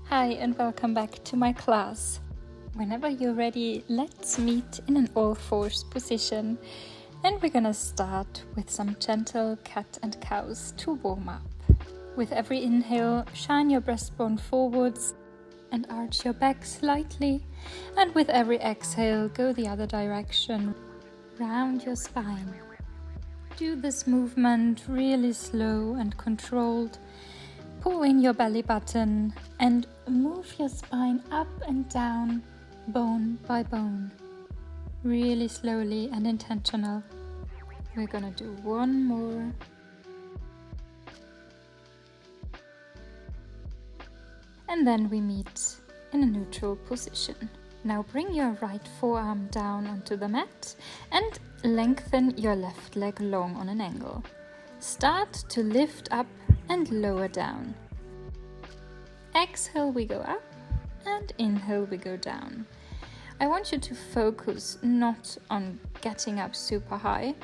Hi and welcome back to my class. Whenever you're ready, let's meet in an all-fours position, and we're gonna start with some gentle cat and cows to warm up. With every inhale, shine your breastbone forwards and arch your back slightly, and with every exhale, go the other direction, round your spine. Do this movement really slow and controlled. Pull in your belly button and move your spine up and down, bone by bone. Really slowly and intentional. We're gonna do one more. And then we meet in a neutral position. Now bring your right forearm down onto the mat and lengthen your left leg long on an angle. Start to lift up and lower down. Exhale, we go up, and inhale, we go down. I want you to focus not on getting up super high,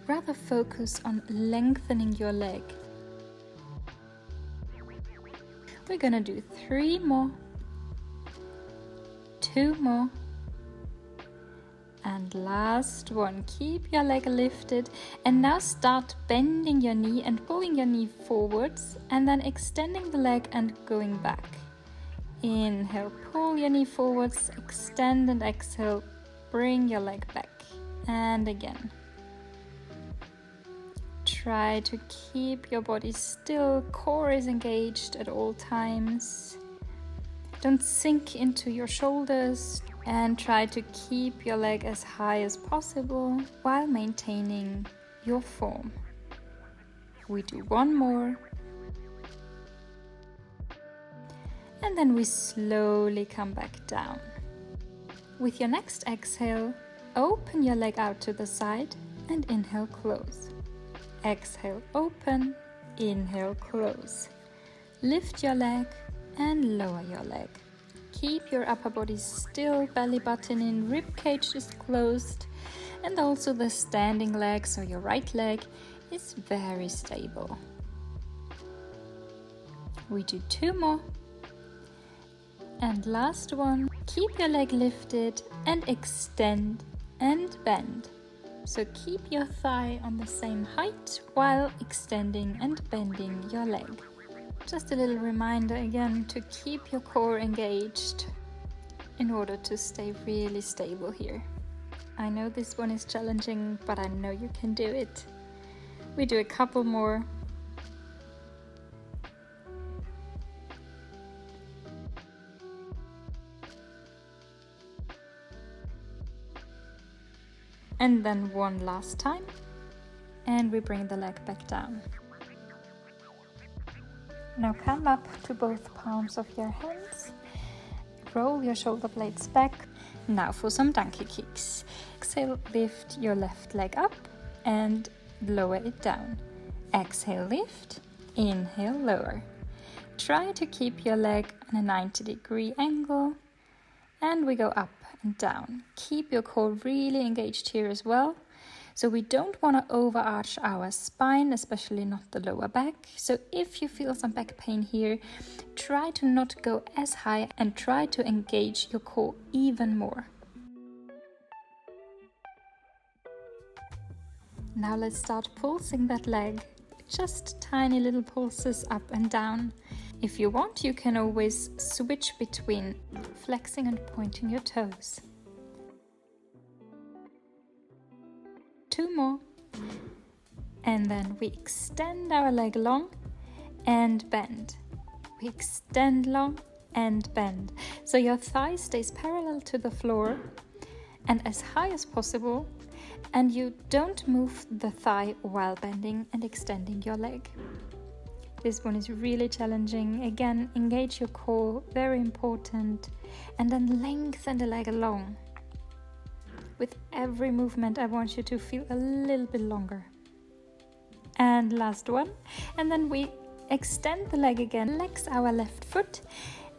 rather focus on lengthening your leg. We're gonna do 3 more, 2 more, and last one. Keep your leg lifted and now start bending your knee and pulling your knee forwards and then extending the leg and going back. Inhale, pull your knee forwards, extend, and exhale, bring your leg back. And again. Try to keep your body still, core is engaged at all times. Don't sink into your shoulders and try to keep your leg as high as possible while maintaining your form. We do one more. And then we slowly come back down. With your next exhale, open your leg out to the side and inhale, close. Exhale, open, inhale, close. Lift your leg and lower your leg. Keep your upper body still, belly button in, rib cage is closed, and also the standing leg, so your right leg, is very stable. We do 2 more. And last one, keep your leg lifted and extend and bend. So keep your thigh on the same height while extending and bending your leg. Just a little reminder again to keep your core engaged in order to stay really stable here. I know this one is challenging, but I know you can do it. We do a couple more. And then one last time. And we bring the leg back down. Now come up to both palms of your hands. Roll your shoulder blades back. Now for some donkey kicks. Exhale, lift your left leg up and lower it down. Exhale, lift. Inhale, lower. Try to keep your leg on a 90-degree angle. And we go up and down. Keep your core really engaged here as well. So we don't want to overarch our spine, especially not the lower back. So if you feel some back pain here, try to not go as high and try to engage your core even more. Now let's start pulsing that leg. Just tiny little pulses up and down. If you want, you can always switch between flexing and pointing your toes. 2 more. And then we extend our leg long and bend. We extend long and bend. So your thigh stays parallel to the floor and as high as possible, and you don't move the thigh while bending and extending your leg. This one is really challenging. Again, engage your core, very important, and then lengthen the leg along. With every movement, I want you to feel a little bit longer. And last one. And then we extend the leg again, flex our left foot,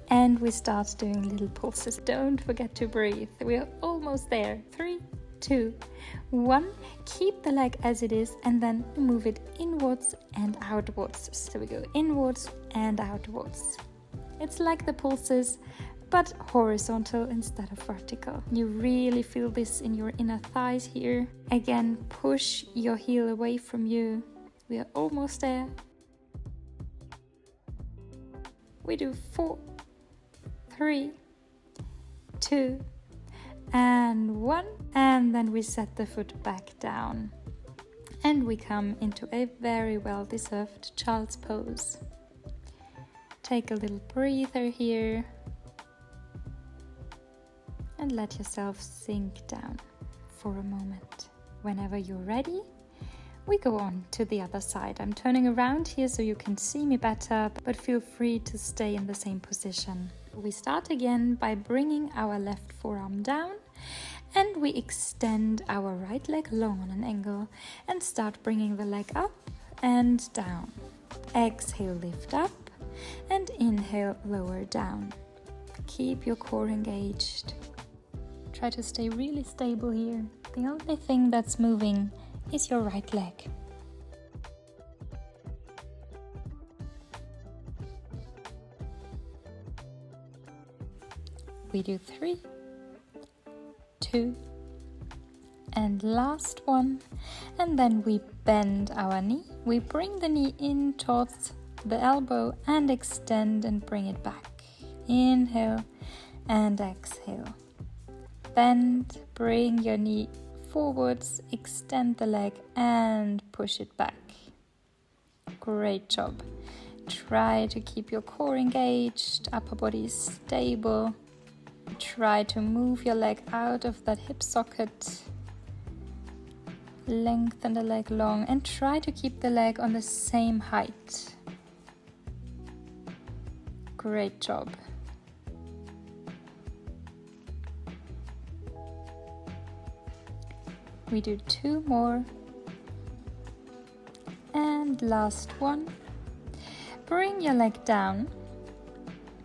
and we start doing little pulses. Don't forget to breathe. We are almost there. 3, 2, 1. Keep the leg as it is, and then move it inwards and outwards. So we go inwards and outwards. It's like the pulses, but horizontal instead of vertical. You really feel this in your inner thighs here. Again, push your heel away from you. We are almost there. We do 4, 3, 2, and 1. And then we set the foot back down. And we come into a very well-deserved child's pose. Take a little breather here. And let yourself sink down for a moment. Whenever you're ready, we go on to the other side. I'm turning around here so you can see me better, but feel free to stay in the same position. We start again by bringing our left forearm down, and we extend our right leg long on an angle and start bringing the leg up and down. Exhale, lift up, and inhale, lower down. Keep your core engaged. Try to stay really stable here. The only thing that's moving is your right leg. We do 3, 2, and last one. And then we bend our knee. We bring the knee in towards the elbow and extend and bring it back. Inhale and exhale. Bend, bring your knee forwards, extend the leg and push it back. Great job. Try to keep your core engaged, upper body stable. Try to move your leg out of that hip socket. Lengthen the leg long and try to keep the leg on the same height. Great job. We do 2 more. And last one. Bring your leg down.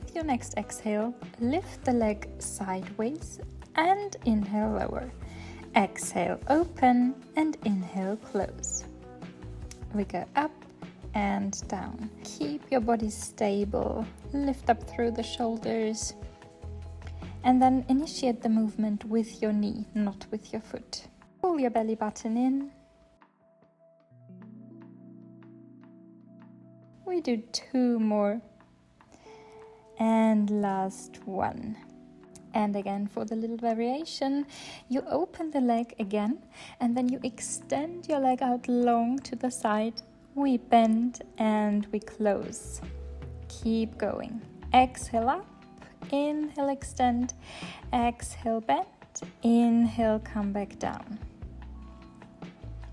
With your next exhale, lift the leg sideways and inhale, lower. Exhale, open, and inhale, close. We go up and down. Keep your body stable. Lift up through the shoulders. And then initiate the movement with your knee, not with your foot. Pull your belly button in. We do 2 more. And last one. And again, for the little variation, you open the leg again, and then you extend your leg out long to the side. We bend and we close. Keep going. Exhale up, inhale, extend, exhale, bend, inhale, come back down.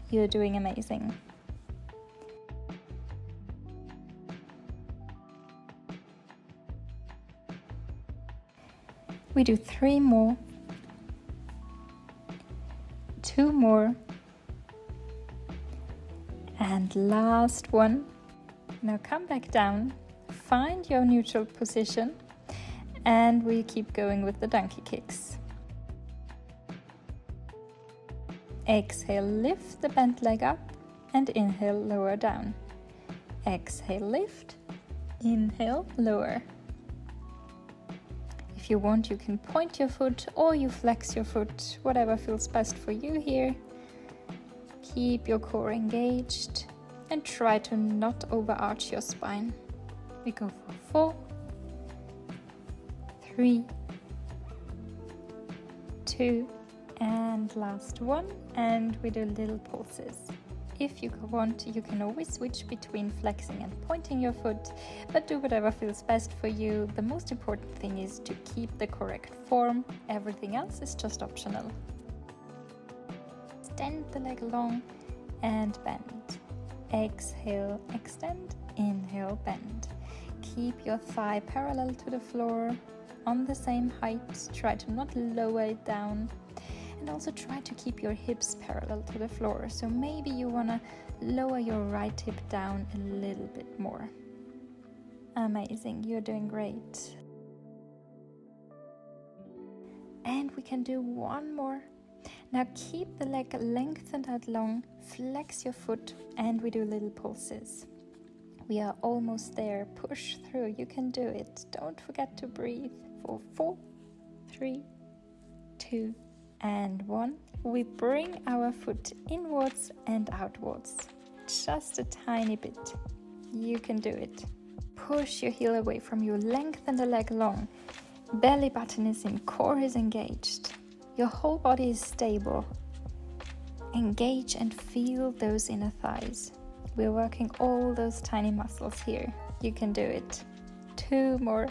You're doing amazing. We do 3 more, 2 more, and last one. Now come back down, find your neutral position, and we keep going with the donkey kicks. Exhale, lift the bent leg up, and inhale, lower down. Exhale, lift, inhale, lower. If you want, you can point your foot or you flex your foot, whatever feels best for you here. Keep your core engaged and try to not overarch your spine. We go for 4, 3, 2, and last one, and we do little pulses. If you want, you can always switch between flexing and pointing your foot, but do whatever feels best for you. The most important thing is to keep the correct form. Everything else is just optional. Extend the leg long and bend. Exhale, extend, inhale, bend. Keep your thigh parallel to the floor, on the same height. Try to not lower it down. And also try to keep your hips parallel to the floor. So maybe you want to lower your right hip down a little bit more. Amazing, you're doing great. And we can do 1 more. Now keep the leg lengthened out long, flex your foot, and we do little pulses. We are almost there. Push through. You can do it. Don't forget to breathe. For 4, 3, 2, and 1. We bring our foot inwards and outwards. Just a tiny bit. You can do it. Push your heel away from you. Lengthen the leg long. Belly button is in. Core is engaged. Your whole body is stable. Engage and feel those inner thighs. We're working all those tiny muscles here. You can do it. 2 more.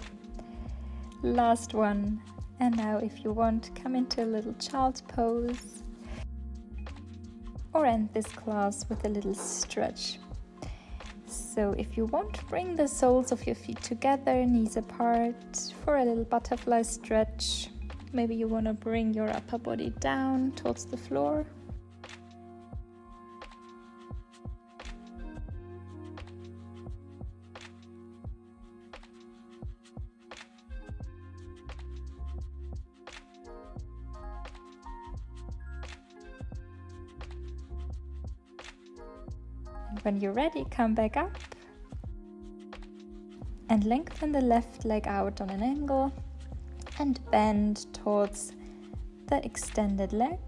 Last one. And now if you want, come into a little child's pose. Or end this class with a little stretch. So if you want, bring the soles of your feet together, knees apart, for a little butterfly stretch. Maybe you want to bring your upper body down towards the floor. And when you're ready, come back up and lengthen the left leg out on an angle and bend towards the extended leg.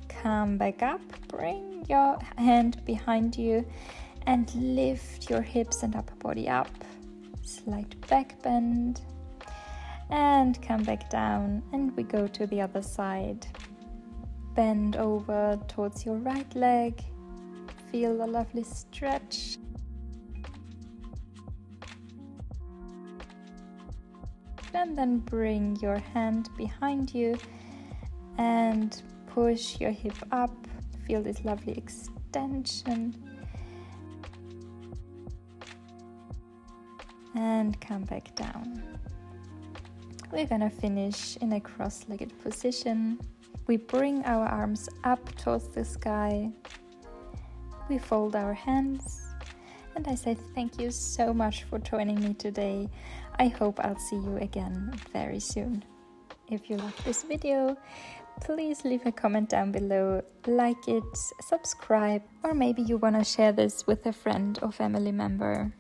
Come back up, bring your hand behind you and lift your hips and upper body up. Slight back bend and come back down, and we go to the other side. Bend over towards your right leg. Feel a lovely stretch. And then bring your hand behind you and push your hip up. Feel this lovely extension. And come back down. We're gonna finish in a cross-legged position. We bring our arms up towards the sky. We fold our hands. And I say thank you so much for joining me today. I hope I'll see you again very soon. If you like this video, please leave a comment down below, like it, subscribe, or maybe you want to share this with a friend or family member.